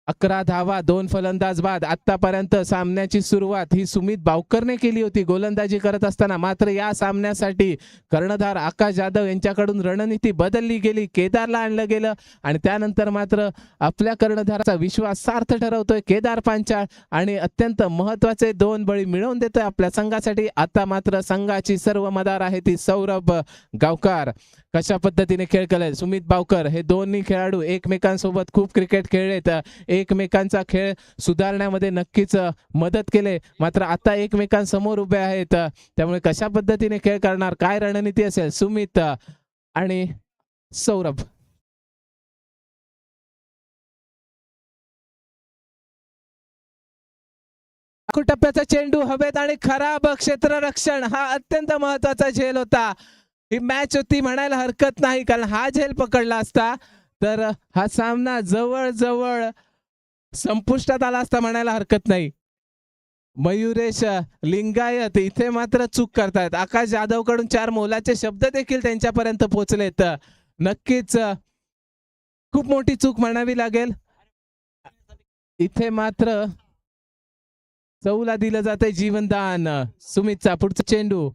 11 धावा, 2 फलंदाज बाद. आतापर्यंत सामन्याची सुरुवात ही सुमित बावकरने केली होती गोलंदाजी करत असताना. मात्र या सामन्यासाठी कर्णधार आकाश जाधव यांच्याकडून रणनीती बदलली गेली. केदारला आणलं गेलं आणि त्यानंतर मात्र आपल्या कर्णधाराचा विश्वास सार्थ ठरवतोय केदार पांचाळ आणि अत्यंत महत्त्वाचे 2 बळी मिळवून देतोय आपल्या संघासाठी. आता मात्र संघाची सर्व मदार आहे ती सौरभ गावकर. कशा पद्धतीने खेळ केलाय सुमित बावकर. हे दोन्ही खेळाडू एकमेकांसोबत खूप क्रिकेट खेळलेत. एकमेकांचा खेळ सुधारण्यामध्ये नक्कीच मदत केले. मात्र आता एकमेकांसमोर उभे आहेत. त्यामुळे कशा पद्धतीने खेळ करणार, काय रणनीती असेल सुमित आणि सौरभ. टप्प्याचा चेंडू हवेत आणि खराब क्षेत्ररक्षण. हा अत्यंत महत्वाचा झेल होता. ही मॅच होती म्हणायला हरकत नाही, कारण हा झेल पकडला असता तर हा सामना जवळ संपुष्टात आला असता म्हणायला हरकत नाही. मयुरेश लिंगायत इथे मात्र चूक करतायत. आकाश जाधव कडून 4 मोलाचे शब्द देखील त्यांच्यापर्यंत पोहोचलेत. नक्कीच खूप मोठी चूक म्हणावी लागेल. इथे मात्र चौला दिलं जाते जीवनदान. सुमितचा पुढचा चेंडू,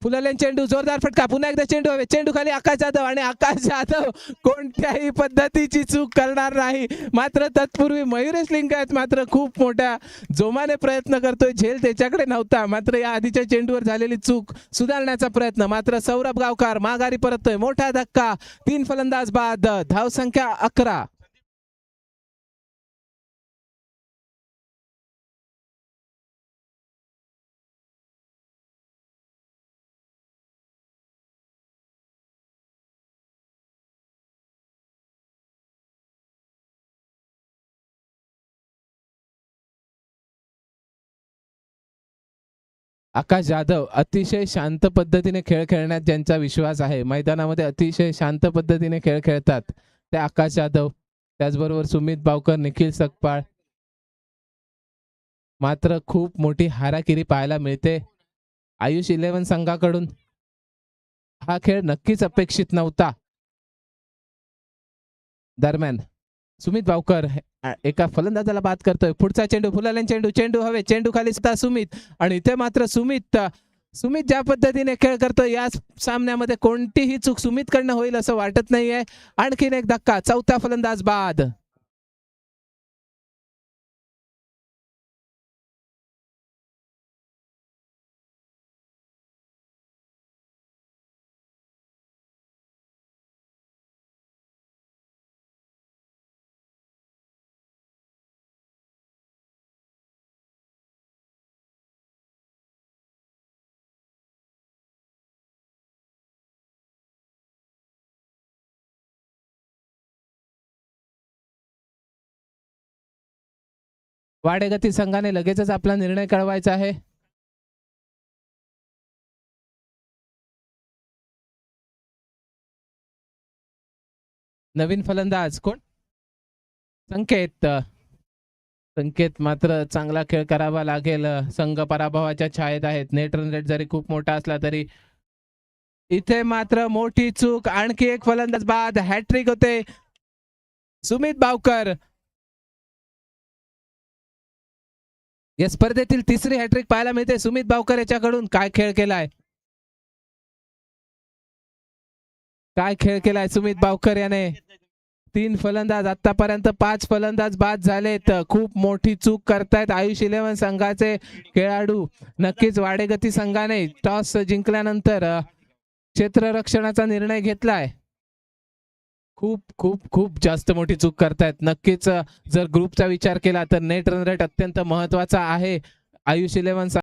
फुललेन चेंडू, जोरदार फटका, पुन्हा एकदा चेंडू हवे, चेंडू खाली आकाश जाधव आणि आकाश जाधव कोणत्याही पद्धतीची चूक करणार नाही. मात्र तत्पूर्वी मयुरेश लिंगायत मात्र खूप मोठ्या जोमाने प्रयत्न करतोय. झेल त्याच्याकडे नव्हता. मात्र या आधीच्या चेंडूवर झालेली चूक सुधारण्याचा प्रयत्न. मात्र सौरभ गावकर माघारी परततोय. मोठा धक्का, 3 फलंदाज बाद, धावसंख्या 11. आकाश जाधव अतिशय शांत पद्धतीने खेळ खेळण्यात ज्यांचा विश्वास आहे, मैदानामध्ये अतिशय शांत पद्धतीने खेळ खेळतात ते आकाश जाधव. त्याचबरोबर सुमित बावकर, निखिल सकपाळ. मात्र खूप मोठी हाराकिरी पाहायला मिळते आयुष 11 संघाकडून. हा खेळ नक्कीच अपेक्षित नव्हता. दरम्यान सुमित बावकर एका फलंदाजाला बाद करतोय. पुढचा चेंडू, फुलालेन चेंडू, चेंडू हवे, चेंडू खाली सुद्धा सुमित आणि इथे मात्र सुमित ज्या पद्धतीने खेळ करतोय या सामन्यामध्ये कोणतीही चूक सुमितकडनं होईल असं वाटत नाहीये. आणखीन एक धक्का, 4था फलंदाज बाद. वाडेगती संघाने लगेचच आपला निर्णय कळवायचा आहे. नवीन फलंदाज कोण? संकेत. संकेत मात्र चांगला खेळ करावा लागेल. संघ पराभवाच्या छायेत आहेत. नेट रन रेट जरी खूप मोठा असला तरी इथे मात्र मोठी चूक. आणखी एक फलंदाज बाद. हॅट्रिक होते सुमित बावकर. या स्पर्धेतील 3री हॅट्रिक पाहायला मिळते सुमित बावकर याच्याकडून. काय खेळ केलाय, काय खेळ केलाय सुमित बावकर याने. 3 फलंदाज, आतापर्यंत 5 फलंदाज बाद झालेत. खूप मोठी चूक करतायत आयुष 11 संघाचे खेळाडू. नक्कीच वाडेगती संघाने टॉस जिंकल्यानंतर क्षेत्ररक्षणाचा निर्णय घेतलाय. खूप खूप खूप जास्त मोठी चूक करतायत. नक्कीच जर ग्रुपचा विचार केला तर नेट रन रेट अत्यंत महत्वाचा आहे. आयुष 11